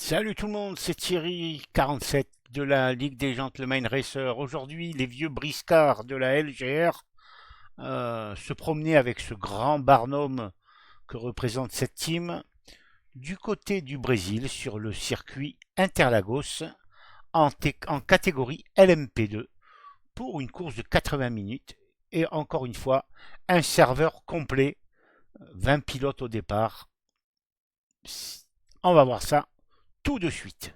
Salut tout le monde, c'est Thierry 47 de la Ligue des Gentlemen Racers. Aujourd'hui, les vieux briscards de la LGR se promenaient avec ce grand barnum que représente cette team du côté du Brésil sur le circuit Interlagos en catégorie LMP2 pour une course de 80 minutes et encore une fois un serveur complet, 20 pilotes au départ. On va voir ça tout de suite.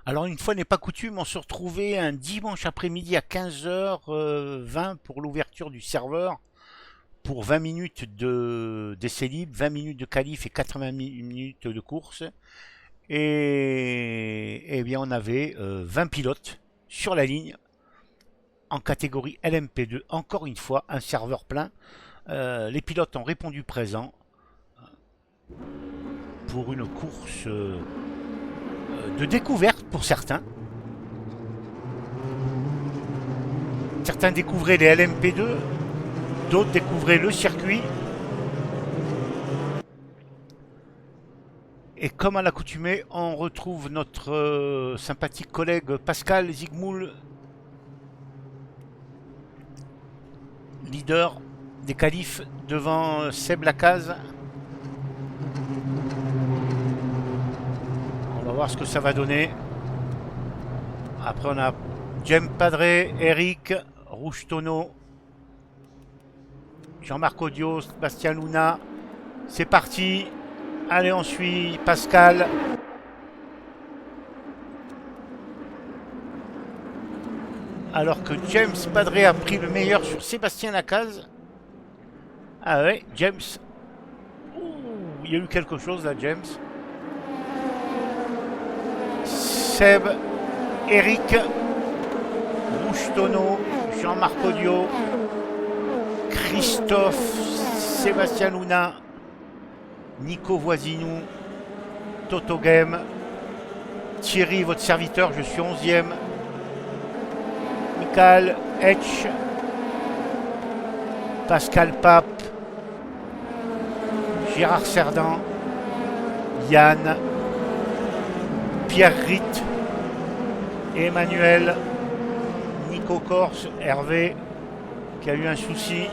Alors une fois n'est pas coutume, on se retrouvait un dimanche après-midi à 15h20 pour l'ouverture du serveur pour 20 minutes d'essai libre, 20 minutes de qualif et 80 minutes de course. Et bien on avait 20 pilotes sur la ligne en catégorie LMP2. Encore une fois, un serveur plein. Les pilotes ont répondu présent pour une course de découverte pour certains. Certains découvraient les LMP2, d'autres découvraient le circuit. Et comme à l'accoutumée, on retrouve notre sympathique collègue Pascal Zigmoul, leader des qualifs devant Seb Lacaze. On va voir ce que ça va donner. Après on a James Padré, Eric, Rouge Tonneau, Jean-Marc Audio, Bastien Luna. C'est parti. Allez, on suit Pascal. Alors que James Padré a pris le meilleur sur Sébastien Lacaze. Ah ouais, James. Ouh, il y a eu quelque chose là, James. Seb, Eric, Rouge Tonneau, Jean-Marc Audio, Christophe, Sébastien Luna, Nico Voisinou, Toto Game, Thierry, votre serviteur, je suis 11e. Michael Etch, Pascal Pape, Gérard Cerdan, Yann, Pierre Ritt, Emmanuel, Nico Corse, Hervé, qui a eu un souci,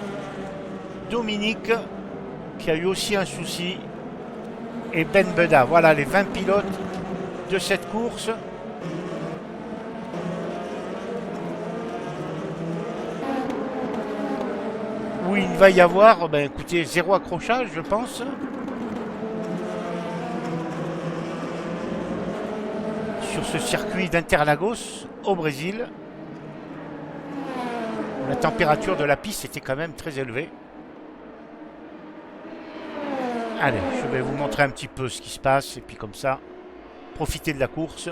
Dominique, qui a eu aussi un souci, et Ben Beda. Voilà les 20 pilotes de cette course. Où il va y avoir, ben écoutez, zéro accrochage, je pense. Sur ce circuit d'Interlagos au Brésil. La température de la piste était quand même très élevée. Allez, je vais vous montrer un petit peu ce qui se passe et puis comme ça, profitez de la course.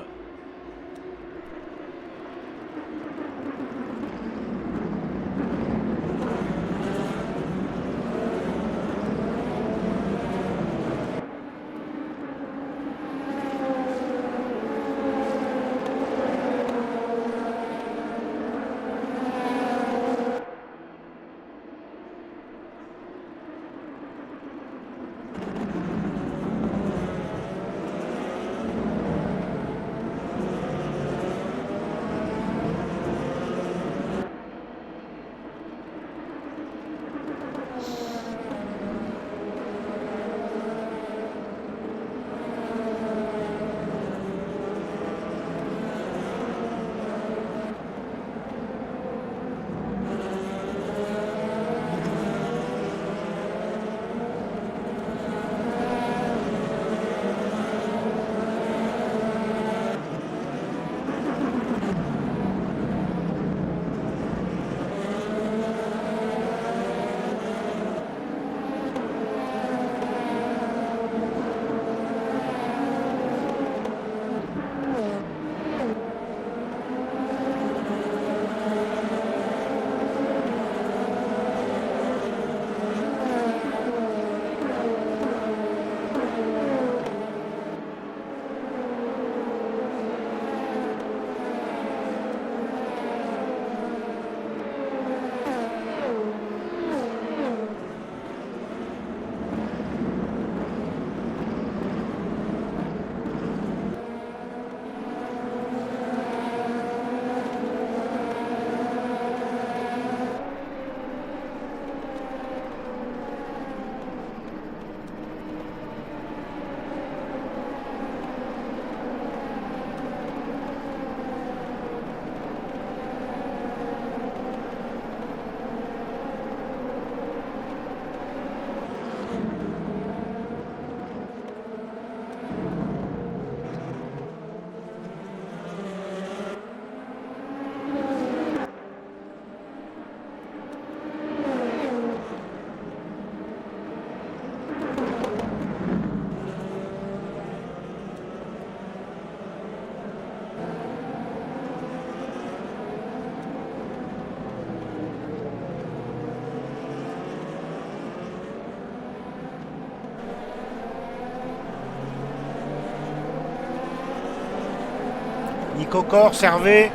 Nico Kors, Hervé,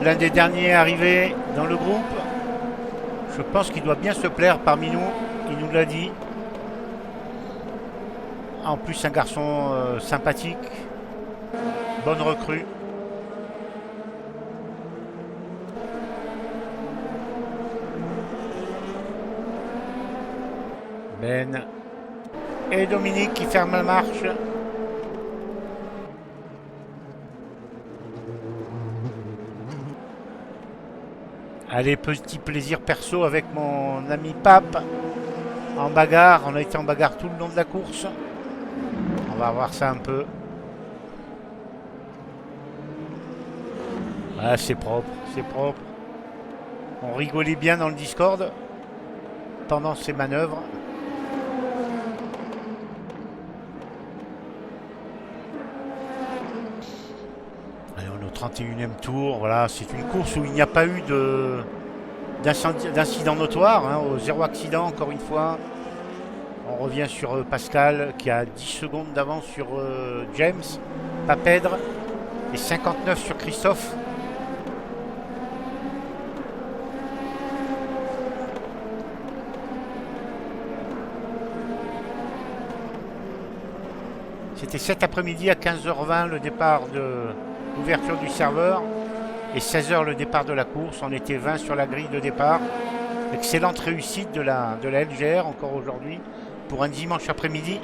l'un des derniers arrivés dans le groupe. Je pense qu'il doit bien se plaire parmi nous. Il nous l'a dit. En plus, un garçon sympathique. Bonne recrue. Ben et Dominique qui ferment la marche. Allez, petit plaisir perso avec mon ami Pape en bagarre. On a été en bagarre tout le long de la course. On va voir ça un peu. Ah, c'est propre, c'est propre. On rigolait bien dans le Discord pendant ces manœuvres. Allez, on est au 31e tour. Voilà, c'est une course où il n'y a pas eu d'incident notoire. Hein, au zéro accident, encore une fois. On revient sur Pascal qui a 10 secondes d'avance sur James Papèdre et 59 sur Christophe. C'était cet après-midi à 15h20 le départ de l'ouverture du serveur et 16h le départ de la course. On était 20 sur la grille de départ. Excellente réussite de la LGR encore aujourd'hui pour un dimanche après-midi.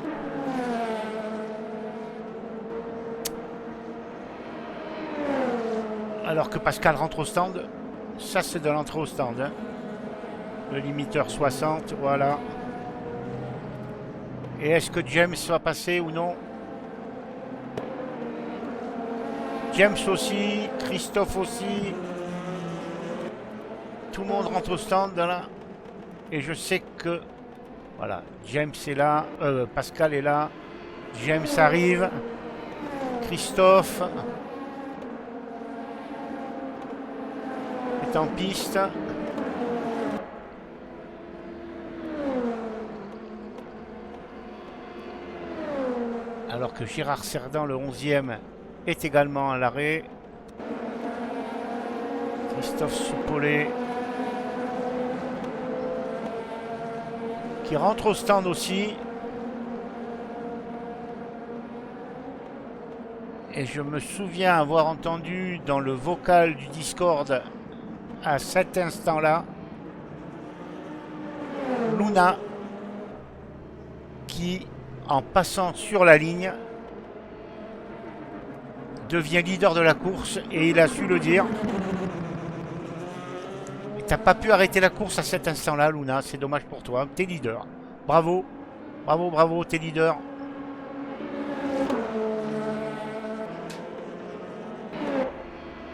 Alors que Pascal rentre au stand. Ça, c'est de l'entrée au stand. Hein. Le limiteur 60, voilà. Et est-ce que James va passer ou non? James aussi, Christophe aussi. Tout le monde rentre au stand là. Et je sais que... Voilà, James est là. Pascal est là. James arrive. Christophe est en piste. Alors que Gérard Cerdan, le 11e, est également à l'arrêt. Christophe Soupollet qui rentre au stand aussi. Et je me souviens avoir entendu dans le vocal du Discord à cet instant-là Luna qui, en passant sur la ligne, devient leader de la course et il a su le dire. T'as pas pu arrêter la course à cet instant-là, Luna. C'est dommage pour toi. T'es leader. Bravo. Bravo, bravo. T'es leader.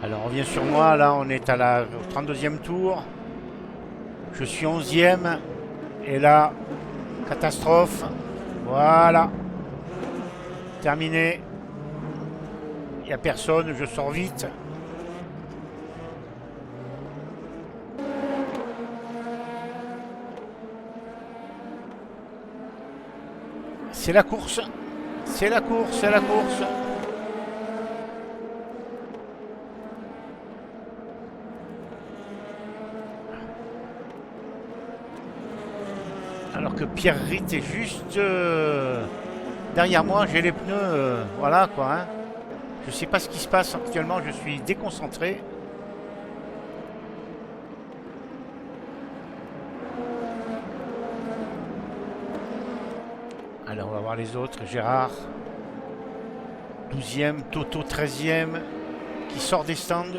Alors, on revient sur moi. Là, on est à la 32e tour. Je suis 11e. Et là, catastrophe. Voilà. Terminé. Il n'y a personne. Je sors vite. C'est la course. C'est la course. C'est la course. Alors que Pierre Ritt est juste derrière moi. J'ai les pneus. Voilà quoi. Hein. Je sais pas ce qui se passe actuellement. Je suis déconcentré. Alors on va voir les autres. Gérard 12e, Toto 13e qui sort des stands.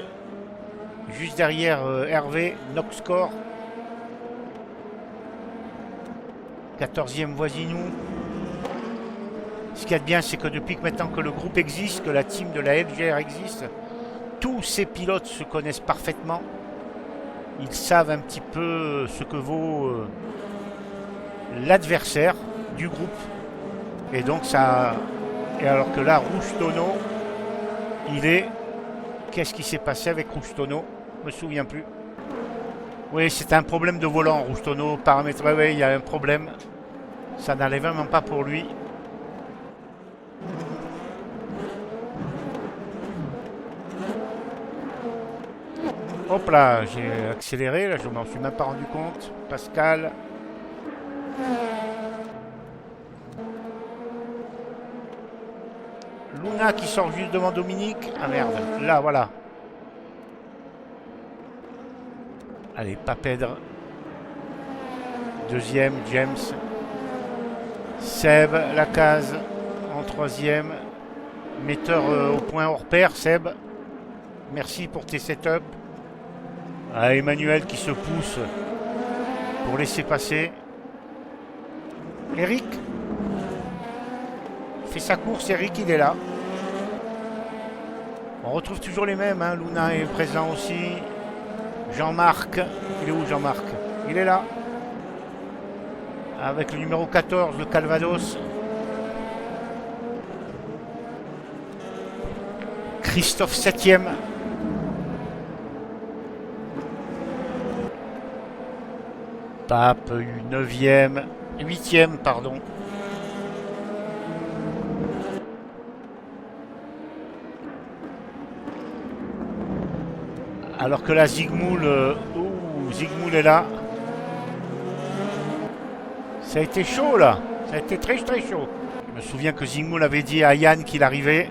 Juste derrière Hervé, Noxcore 14e Voisinou. Ce qu'il y a de bien, c'est que depuis que maintenant que le groupe existe, que la team de la LGR existe, tous ces pilotes se connaissent parfaitement. Ils savent un petit peu ce que vaut l'adversaire du groupe. Et donc ça... Et alors que là, Rouge Tonneau, il est... Qu'est-ce qui s'est passé avec Rouge Tonneau? Je me souviens plus. Oui, c'est un problème de volant, Rouge Tonneau. Paramètre, oui, il y a un problème. Ça n'allait vraiment pas pour lui. Hop là, j'ai accéléré, là je m'en suis même pas rendu compte. Pascal. Luna qui sort juste devant Dominique. Ah merde, là voilà. Allez, Papèdre. Deuxième, James. Seb, Lacazette en troisième. Metteur au point hors pair, Seb. Merci pour tes setups. Ah, Emmanuel qui se pousse pour laisser passer. Eric fait sa course, Eric il est là. On retrouve toujours les mêmes, hein. Luna est présent aussi. Jean-Marc, il est où Jean-Marc? Il est là. Avec le numéro 14, le Calvados. Christophe 7e. Pape 9e. 8e, pardon. Alors que là, Zigmoul est là. Ça a été chaud là. Ça a été très très chaud. Je me souviens que Zigmoul avait dit à Yann qu'il arrivait.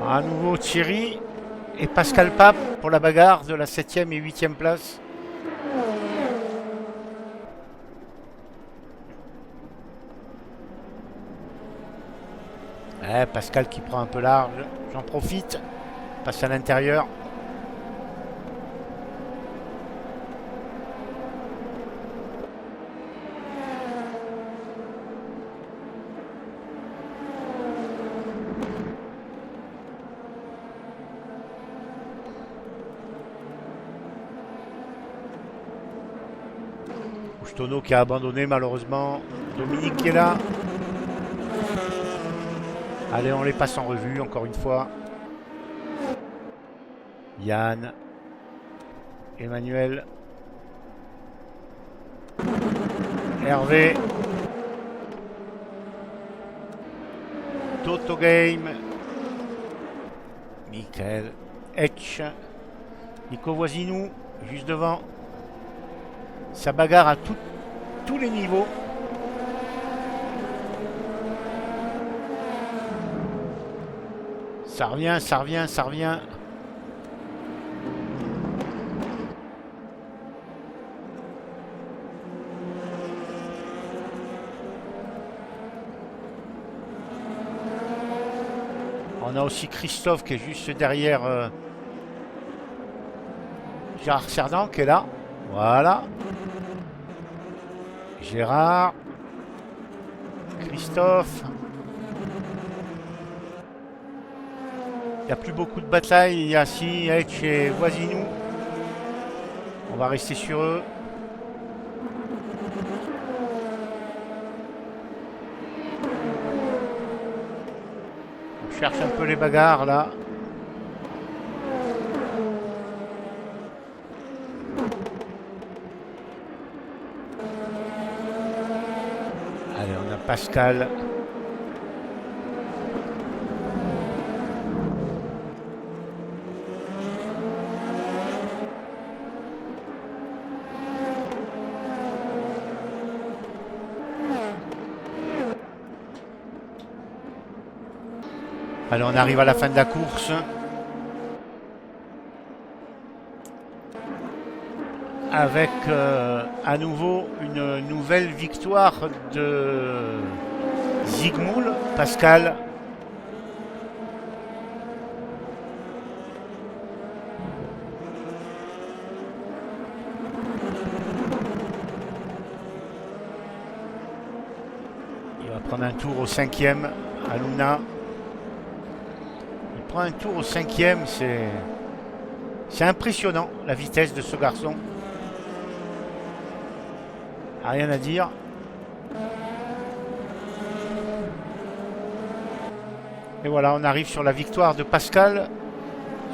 À nouveau Thierry et Pascal Pape pour la bagarre de la 7e et 8e place. Ouais, Pascal qui prend un peu large. J'en profite. Passe à l'intérieur. Tono qui a abandonné malheureusement. Dominique qui est là. Allez, on les passe en revue encore une fois. Yann. Emmanuel. Hervé. Toto Game. Michael. Etch. Nico Voisinou. Juste devant. Ça bagarre à tous les niveaux. Ça revient, ça revient, ça revient. On a aussi Christophe qui est juste derrière Gérard Cerdan qui est là. Voilà. Gérard. Christophe. Il n'y a plus beaucoup de batailles. Il y a si Etch et Voisinou. On va rester sur eux. On cherche un peu les bagarres là. Allez, on a Pascal. Allez, on arrive à la fin de la course. Avec à nouveau une nouvelle victoire de Zigmoul, Pascal. Il va prendre un tour au 5e à Luna. Il prend un tour au 5e, c'est impressionnant la vitesse de ce garçon. Rien à dire. Et voilà, on arrive sur la victoire de Pascal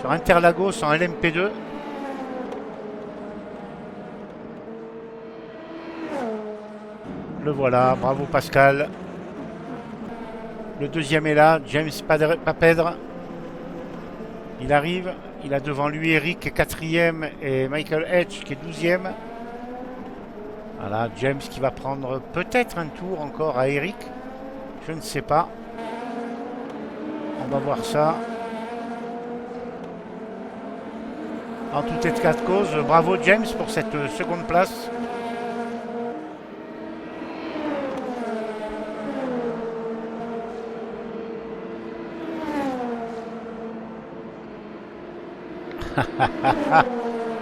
sur Interlagos en LMP2. Le voilà, bravo Pascal. Le deuxième est là, James Papedre. Il arrive, il a devant lui Eric qui est quatrième et Michael Hedge qui est 12e. Voilà, James qui va prendre peut-être un tour encore à Eric. Je ne sais pas. On va voir ça. En tout état de cause, bravo James pour cette seconde place.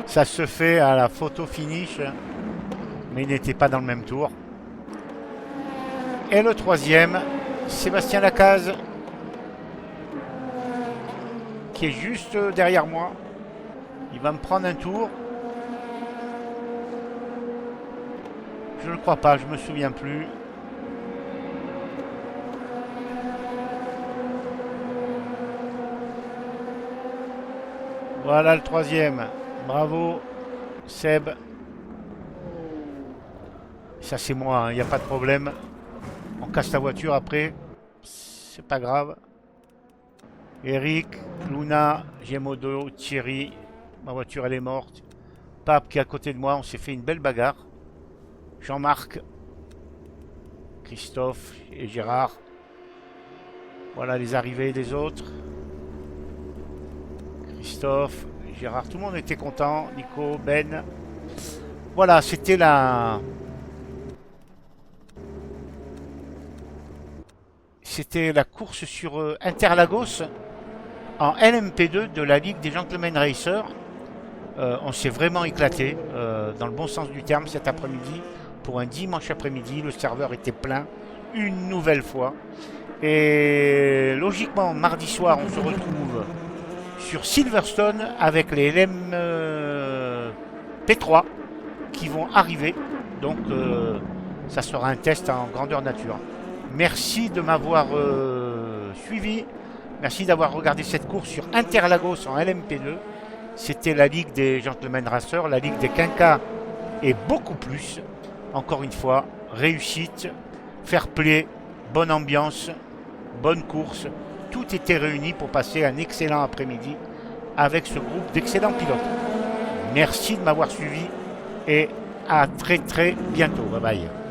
Ça se fait à la photo finish, mais il n'était pas dans le même tour. Et le troisième, Sébastien Lacaze, qui est juste derrière moi. Il va me prendre un tour. Je ne crois pas, je me souviens plus. Voilà le troisième. Bravo, Seb. Ça c'est moi, il n'y a pas de problème. On casse la voiture après. C'est pas grave. Eric, Luna, Gémodo, Thierry. Ma voiture elle est morte. Pape qui est à côté de moi, on s'est fait une belle bagarre. Jean-Marc, Christophe et Gérard. Voilà les arrivées des autres. Christophe, Gérard, tout le monde était content. Nico, Ben. Voilà, c'était la... C'était la course sur Interlagos en LMP2 de la Ligue des Gentlemen Racers. On s'est vraiment éclaté, dans le bon sens du terme, cet après-midi. Pour un dimanche après-midi, le serveur était plein, une nouvelle fois. Et logiquement, mardi soir, on se retrouve sur Silverstone avec les LM P3 qui vont arriver. Donc, ça sera un test en grandeur nature. Merci de m'avoir suivi. Merci d'avoir regardé cette course sur Interlagos en LMP2. C'était la Ligue des Gentlemen Racers, la Ligue des Quinquas et beaucoup plus. Encore une fois, réussite, fair play, bonne ambiance, bonne course. Tout était réuni pour passer un excellent après-midi avec ce groupe d'excellents pilotes. Merci de m'avoir suivi et à très très bientôt. Bye bye.